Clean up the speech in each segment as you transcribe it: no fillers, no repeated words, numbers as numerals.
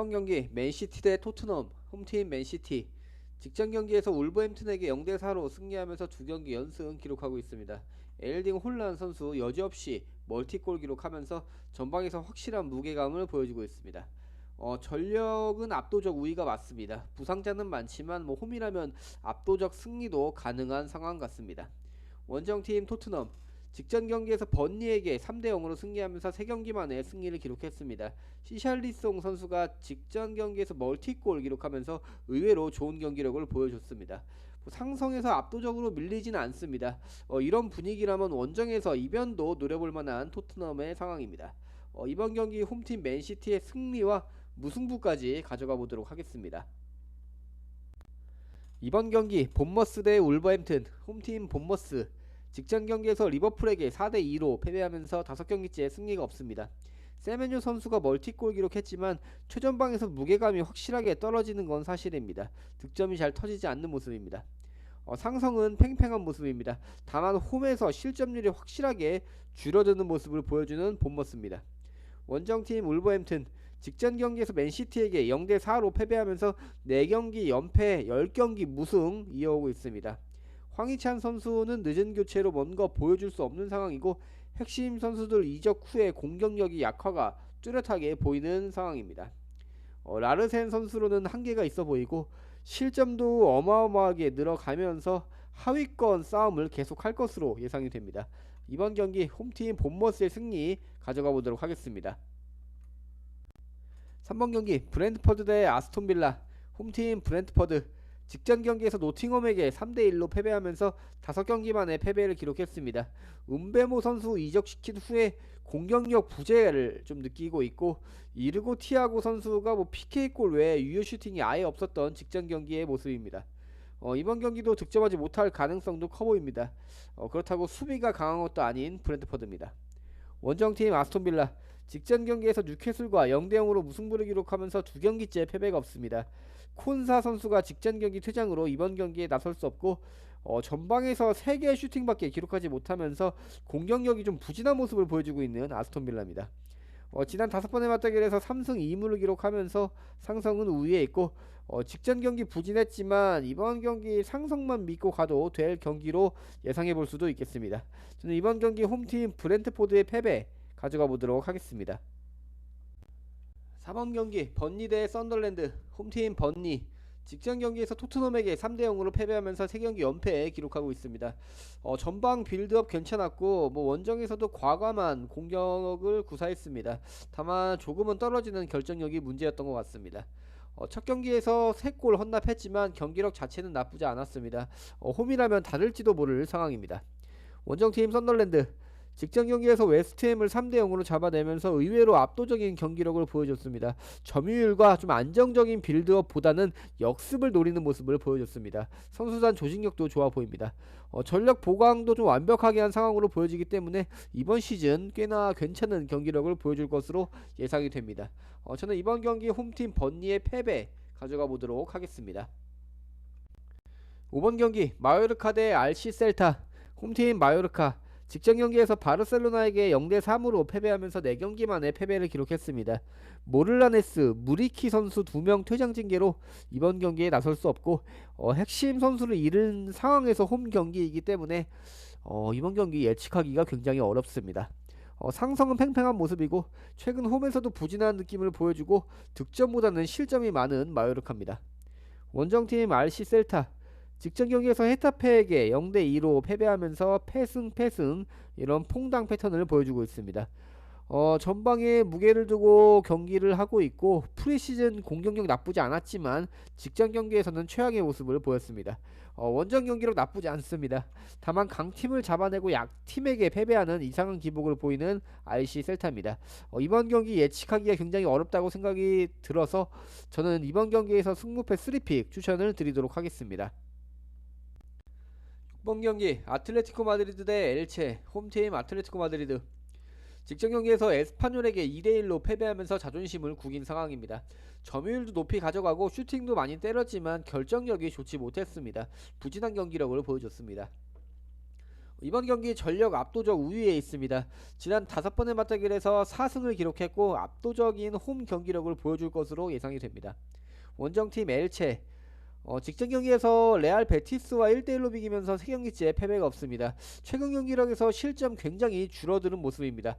이번 경기 맨시티 대 토트넘, 홈팀 맨시티. 직전 경기에서 울버햄튼에게 0대4로 승리하면서 두 경기 연승 기록하고 있습니다. 에일링 홀란 선수 여지없이 멀티골 기록하면서 전방에서 확실한 무게감을 보여주고 있습니다. 전력은 압도적 우위가 맞습니다. 부상자는 많지만 홈이라면 압도적 승리도 가능한 상황 같습니다. 원정팀 토트넘, 직전 경기에서 번니에게 3대0으로 승리하면서 3경기 만에 승리를 기록했습니다. 시샬리송 선수가 직전 경기에서 멀티골 기록하면서 의외로 좋은 경기력을 보여줬습니다. 상성에서 압도적으로 밀리지는 않습니다. 이런 분위기라면 원정에서 이변도 노려볼 만한 토트넘의 상황입니다. 이번 경기 홈팀 맨시티의 승리와 무승부까지 가져가 보도록 하겠습니다. 이번 경기 본머스 대 울버햄튼, 홈팀 본머스. 직전 경기에서 리버풀에게 4대2로 패배하면서 5경기째 승리가 없습니다. 세메뉴 선수가 멀티골 기록했지만 최전방에서 무게감이 확실하게 떨어지는 건 사실입니다. 득점이 잘 터지지 않는 모습입니다. 상성은 팽팽한 모습입니다. 다만 홈에서 실점률이 확실하게 줄어드는 모습을 보여주는 본머스입니다. 원정팀 울버햄튼, 직전 경기에서 맨시티에게 0대4로 패배하면서 4경기 연패 10경기 무승 이어오고 있습니다. 황희찬 선수는 늦은 교체로 뭔가 보여줄 수 없는 상황이고 핵심 선수들 이적 후에 공격력이 약화가 뚜렷하게 보이는 상황입니다. 라르센 선수로는 한계가 있어 보이고 실점도 어마어마하게 늘어가면서 하위권 싸움을 계속할 것으로 예상이 됩니다. 이번 경기 홈팀 본머스의 승리 가져가 보도록 하겠습니다. 3번 경기 브랜트퍼드 대 아스톤빌라, 홈팀 브랜트퍼드. 직전 경기에서 노팅엄에게 3대1로 패배하면서 5경기 만에 패배를 기록했습니다. 은베모 선수 이적시킨 후에 공격력 부재를 좀 느끼고 있고 이르고 티아고 선수가 PK골 외에 유효 슈팅이 아예 없었던 직전 경기의 모습입니다. 이번 경기도 득점하지 못할 가능성도 커 보입니다. 그렇다고 수비가 강한 것도 아닌 브랜트퍼드입니다. 원정팀 아스톤빌라, 직전 경기에서 뉴캐슬과 0대0으로 무승부를 기록하면서 2경기째 패배가 없습니다. 콘사 선수가 직전 경기 퇴장으로 이번 경기에 나설 수 없고 전방에서 3개의 슈팅밖에 기록하지 못하면서 공격력이 좀 부진한 모습을 보여주고 있는 아스톤빌라입니다. 지난 5번의 맞대결에서 3승 2무를 기록하면서 상성은 우위에 있고 직전 경기 부진했지만 이번 경기 상성만 믿고 가도 될 경기로 예상해 볼 수도 있겠습니다. 저는 이번 경기 홈팀 브랜트포드의 패배 가져가 보도록 하겠습니다. 4번 경기 번니 대 썬더랜드, 홈팀 번니. 직전 경기에서 토트넘에게 3대0으로 패배하면서 3경기 연패에 기록하고 있습니다. 전방 빌드업 괜찮았고 원정에서도 과감한 공격을 구사했습니다. 다만 조금은 떨어지는 결정력이 문제였던 것 같습니다. 첫 경기에서 3골 헌납했지만 경기력 자체는 나쁘지 않았습니다. 홈이라면 다를지도 모를 상황입니다. 원정팀 썬더랜드, 직전 경기에서 웨스트햄을 3대0으로 잡아내면서 의외로 압도적인 경기력을 보여줬습니다. 점유율과 좀 안정적인 빌드업보다는 역습을 노리는 모습을 보여줬습니다. 선수단 조직력도 좋아 보입니다. 전력 보강도 좀 완벽하게 한 상황으로 보여지기 때문에 이번 시즌 꽤나 괜찮은 경기력을 보여줄 것으로 예상이 됩니다. 저는 이번 경기 홈팀 번니의 패배 가져가 보도록 하겠습니다. 5번 경기 마요르카 대 RC 셀타, 홈팀 마요르카. 직전 경기에서 바르셀로나에게 0대3으로 패배하면서 4경기 만에 패배를 기록했습니다. 모를라네스, 무리키 선수 2명 퇴장 징계로 이번 경기에 나설 수 없고 핵심 선수를 잃은 상황에서 홈 경기이기 때문에 이번 경기 예측하기가 굉장히 어렵습니다. 상성은 팽팽한 모습이고 최근 홈에서도 부진한 느낌을 보여주고 득점보다는 실점이 많은 마요르카입니다. 원정팀 RC 셀타, 직전 경기에서 헤타페에게 0대2로 패배하면서 패승 이런 퐁당 패턴을 보여주고 있습니다. 전방에 무게를 두고 경기를 하고 있고 프리시즌 공격력 나쁘지 않았지만 직전 경기에서는 최악의 모습을 보였습니다. 원정 경기력 나쁘지 않습니다. 다만 강팀을 잡아내고 약팀에게 패배하는 이상한 기복을 보이는 RC 셀타입니다. 이번 경기 예측하기가 굉장히 어렵다고 생각이 들어서 저는 이번 경기에서 승무패 3픽 추천을 드리도록 하겠습니다. 6번 경기 아틀레티코 마드리드 대 엘체, 홈팀 아틀레티코 마드리드. 직전 경기에서 에스파뇰에게 2대1로 패배하면서 자존심을 구긴 상황입니다. 점유율도 높이 가져가고 슈팅도 많이 때렸지만 결정력이 좋지 못했습니다. 부진한 경기력을 보여줬습니다. 이번 경기 전력 압도적 우위에 있습니다. 지난 5번의 맞대결에서 4승을 기록했고 압도적인 홈 경기력을 보여줄 것으로 예상이 됩니다. 원정팀 엘체 직전 경기에서 레알 베티스와 1대1로 비기면서 3경기째 패배가 없습니다. 최근 경기력에서 실점 굉장히 줄어드는 모습입니다.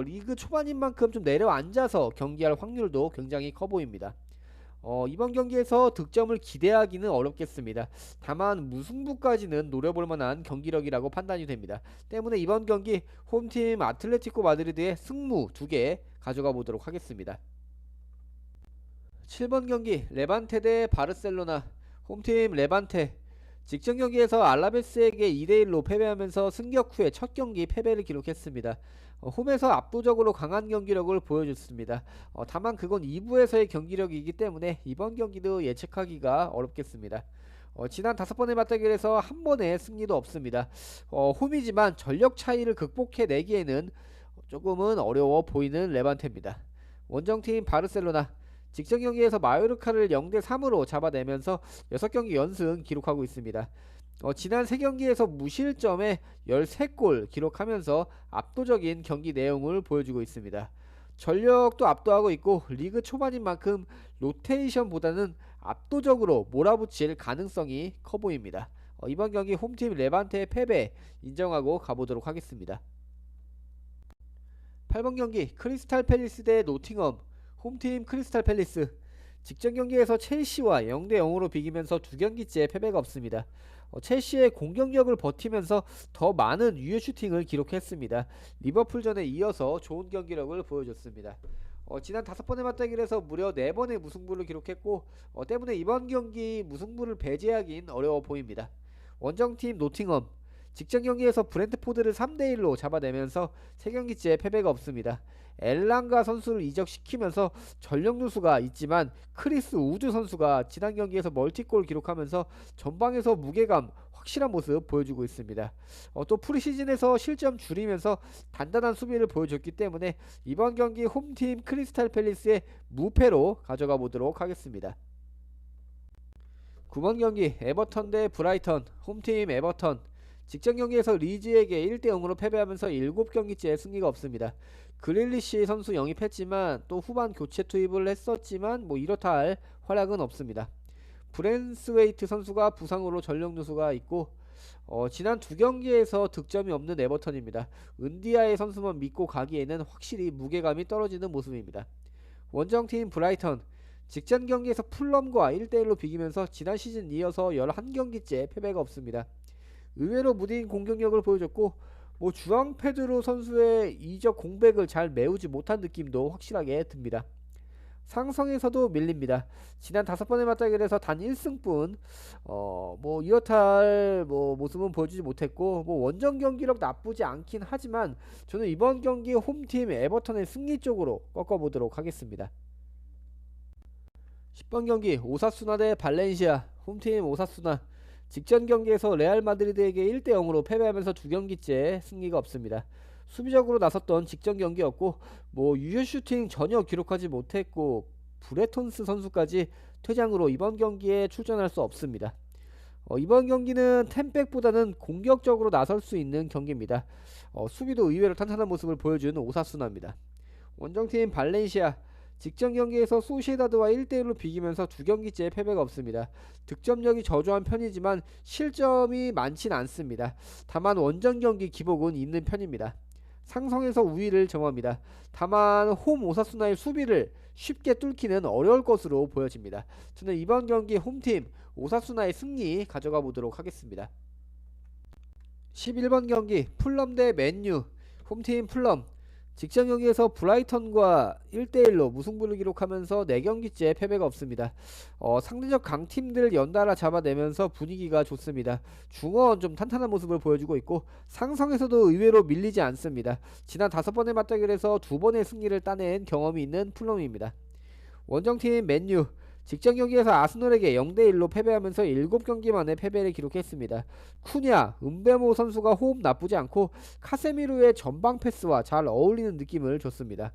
리그 초반인 만큼 좀 내려앉아서 경기할 확률도 굉장히 커 보입니다. 이번 경기에서 득점을 기대하기는 어렵겠습니다. 다만 무승부까지는 노려볼 만한 경기력이라고 판단이 됩니다. 때문에 이번 경기 홈팀 아틀레티코 마드리드의 승무 2개 가져가 보도록 하겠습니다. 7번 경기 레반테 대 바르셀로나. 홈팀 레반테 직전 경기에서 알라베스에게 2대1로 패배하면서 승격 후에 첫 경기 패배를 기록했습니다. 홈에서 압도적으로 강한 경기력을 보여줬습니다. 다만 그건 2부에서의 경기력이기 때문에 이번 경기도 예측하기가 어렵겠습니다. 지난 5번의 맞대결에서 한 번의 승리도 없습니다. 홈이지만 전력 차이를 극복해내기에는 조금은 어려워 보이는 레반테입니다. 원정팀 바르셀로나 직전 경기에서 마요르카를 0대3으로 잡아내면서 6경기 연승 기록하고 있습니다. 지난 3경기에서 무실점에 13골 기록하면서 압도적인 경기 내용을 보여주고 있습니다. 전력도 압도하고 있고 리그 초반인 만큼 로테이션보다는 압도적으로 몰아붙일 가능성이 커 보입니다. 이번 경기 홈팀 레반테의 패배 인정하고 가보도록 하겠습니다. 8번 경기 크리스탈 팰리스 대 노팅엄. 홈팀 크리스탈 팰리스 직전 경기에서 첼시와 0대0으로 비기면서 2경기째 패배가 없습니다. 첼시의 공격력을 버티면서 더 많은 유효 슈팅을 기록했습니다. 리버풀전에 이어서 좋은 경기력을 보여줬습니다. 지난 5번의 맞대결에서 무려 4번의 무승부를 기록했고 때문에 이번 경기 무승부를 배제하긴 어려워 보입니다. 원정팀 노팅엄 직전 경기에서 브렌트포드를 3대1로 잡아내면서 3경기째 패배가 없습니다. 엘랑가 선수를 이적시키면서 전력 누수가 있지만 크리스 우드 선수가 지난 경기에서 멀티골 기록하면서 전방에서 무게감 확실한 모습 보여주고 있습니다. 또 프리시즌에서 실점 줄이면서 단단한 수비를 보여줬기 때문에 이번 경기 홈팀 크리스탈 팰리스의 무패로 가져가 보도록 하겠습니다. 9번 경기 에버턴 대 브라이턴. 홈팀 에버턴 직전 경기에서 리즈에게 1대0으로 패배하면서 7경기째 승리가 없습니다. 그릴리시 선수 영입했지만 또 후반 교체 투입을 했었지만 이렇다 할 활약은 없습니다. 브랜스웨이트 선수가 부상으로 전력 누수가 있고 지난 2경기에서 득점이 없는 에버턴입니다. 은디아의 선수만 믿고 가기에는 확실히 무게감이 떨어지는 모습입니다. 원정팀 브라이턴 직전 경기에서 풀럼과 1대1로 비기면서 지난 시즌 이어서 11경기째 패배가 없습니다. 의외로 무딘 공격력을 보여줬고 주앙 페드로 선수의 이적 공백을 잘 메우지 못한 느낌도 확실하게 듭니다. 상성에서도 밀립니다. 지난 5번의 맞대결에서 단 1승뿐 이렇다 할 모습은 보여주지 못했고 원정 경기력 나쁘지 않긴 하지만 저는 이번 경기 홈팀 에버턴의 승리 쪽으로 꺾어보도록 하겠습니다. 10번 경기 오사수나 대 발렌시아. 홈팀 오사수나 직전 경기에서 레알 마드리드에게 1대0으로 패배하면서 2경기째 승리가 없습니다. 수비적으로 나섰던 직전 경기였고 유효 슈팅 전혀 기록하지 못했고 브레톤스 선수까지 퇴장으로 이번 경기에 출전할 수 없습니다. 이번 경기는 템백보다는 공격적으로 나설 수 있는 경기입니다. 수비도 의외로 탄탄한 모습을 보여준 오사수나입니다. 원정팀 발렌시아 직전 경기에서 소시에다드와 1대1로 비기면서 2경기째 패배가 없습니다. 득점력이 저조한 편이지만 실점이 많진 않습니다. 다만 원정 경기 기복은 있는 편입니다. 상성에서 우위를 점합니다. 다만 홈 오사수나의 수비를 쉽게 뚫기는 어려울 것으로 보여집니다. 저는 이번 경기 홈팀 오사수나의 승리 가져가 보도록 하겠습니다. 11번 경기 풀럼 대 맨유. 홈팀 풀럼 직전 경기에서 브라이턴과 1대1로 무승부를 기록하면서 4경기째 패배가 없습니다. 상대적 강팀들을 연달아 잡아내면서 분위기가 좋습니다. 중원 좀 탄탄한 모습을 보여주고 있고 상성에서도 의외로 밀리지 않습니다. 지난 5번의 맞대결에서 2번의 승리를 따낸 경험이 있는 풀럼입니다. 원정팀 맨유 직전 경기에서 아스널에게 0대1로 패배하면서 7경기 만에 패배를 기록했습니다. 쿠냐, 은베모 선수가 호흡 나쁘지 않고 카세미로의 전방 패스와 잘 어울리는 느낌을 줬습니다.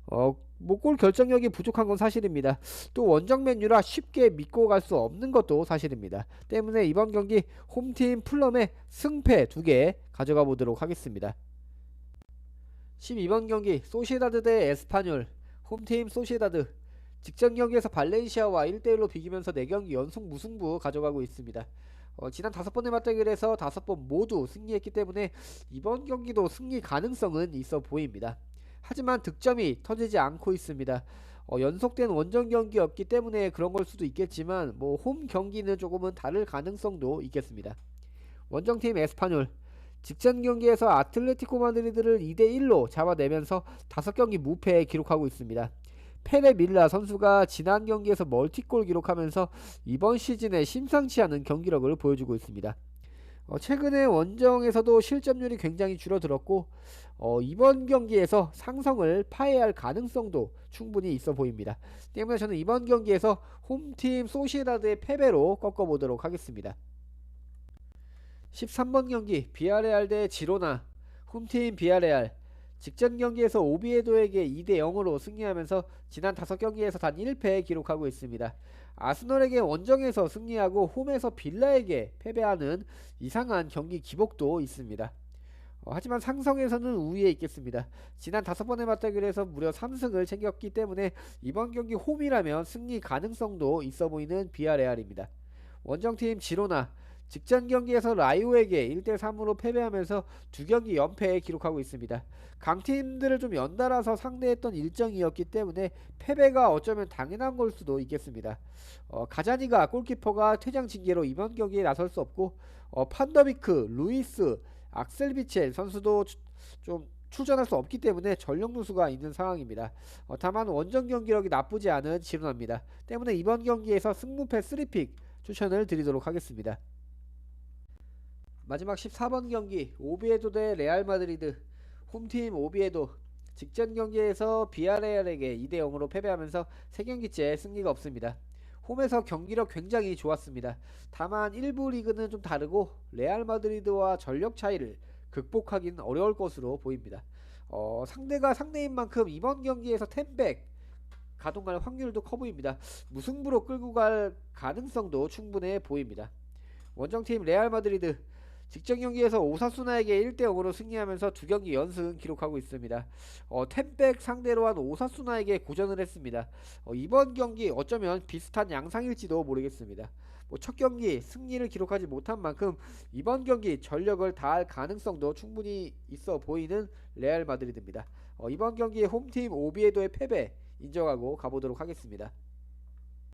뭐 골 결정력이 부족한 건 사실입니다. 또 원정 맨유라 쉽게 믿고 갈 수 없는 것도 사실입니다. 때문에 이번 경기 홈팀 풀럼의 승패 2개 가져가 보도록 하겠습니다. 12번 경기 소시다드 대 에스파뇰. 홈팀 소시다드 직전 경기에서 발렌시아와 1대1로 비기면서 4경기 연속 무승부 가져가고 있습니다. 지난 5번의 맞대결에서 5번 모두 승리했기 때문에 이번 경기도 승리 가능성은 있어 보입니다. 하지만 득점이 터지지 않고 있습니다. 연속된 원정 경기였기 때문에 그런 걸 수도 있겠지만 뭐 홈 경기는 조금은 다를 가능성도 있겠습니다. 원정팀 에스파뇰 직전 경기에서 아틀레티코 마드리드를 2대1로 잡아내면서 5경기 무패 기록하고 있습니다. 페레 밀라 선수가 지난 경기에서 멀티골 기록하면서 이번 시즌에 심상치 않은 경기력을 보여주고 있습니다. 최근에 원정에서도 실점률이 굉장히 줄어들었고 이번 경기에서 상성을 파해할 가능성도 충분히 있어 보입니다. 때문에 저는 이번 경기에서 홈팀 소시에다드의 패배로 꺾어보도록 하겠습니다. 13번 경기 비아레알 대 지로나. 홈팀 비아레알 직전 경기에서 오비에도에게 2대0으로 승리하면서 지난 5경기에서 단 1패 기록하고 있습니다. 아스널에게 원정에서 승리하고 홈에서 빌라에게 패배하는 이상한 경기 기복도 있습니다. 하지만 상성에서는 우위에 있겠습니다. 지난 5번의 맞대결에서 무려 3승을 챙겼기 때문에 이번 경기 홈이라면 승리 가능성도 있어 보이는 비아레알입니다. 원정팀 지로나 직전 경기에서 라이오에게 1대3으로 패배하면서 2경기 연패에 기록하고 있습니다. 강팀들을 좀 연달아서 상대했던 일정이었기 때문에 패배가 어쩌면 당연한 걸 수도 있겠습니다. 가자니가 골키퍼가 퇴장 징계로 이번 경기에 나설 수 없고 판더비크, 루이스, 악셀비첼 선수도 좀 출전할 수 없기 때문에 전력 누수가 있는 상황입니다. 다만 원정 경기력이 나쁘지 않은 지로나입니다. 때문에 이번 경기에서 승무패 3픽 추천을 드리도록 하겠습니다. 마지막 14번 경기 오비에도 대 레알 마드리드. 홈팀 오비에도 직전 경기에서 비아레알에게 2대0으로 패배하면서 3경기째 승리가 없습니다. 홈에서 경기력 굉장히 좋았습니다. 다만 1부 리그는 좀 다르고 레알 마드리드와 전력 차이를 극복하기는 어려울 것으로 보입니다. 상대가 상대인 만큼 이번 경기에서 텐백 가동할 확률도 커 보입니다. 무승부로 끌고 갈 가능성도 충분해 보입니다. 원정팀 레알 마드리드 직전 경기에서 오사수나에게 1대0으로 승리하면서 2경기 연승 기록하고 있습니다. 텐백 상대로 한 오사수나에게 고전을 했습니다. 이번 경기 어쩌면 비슷한 양상일지도 모르겠습니다. 첫 경기 승리를 기록하지 못한 만큼 이번 경기 전력을 다할 가능성도 충분히 있어 보이는 레알 마드리드입니다. 이번 경기에 홈팀 오비에도의 패배 인정하고 가보도록 하겠습니다.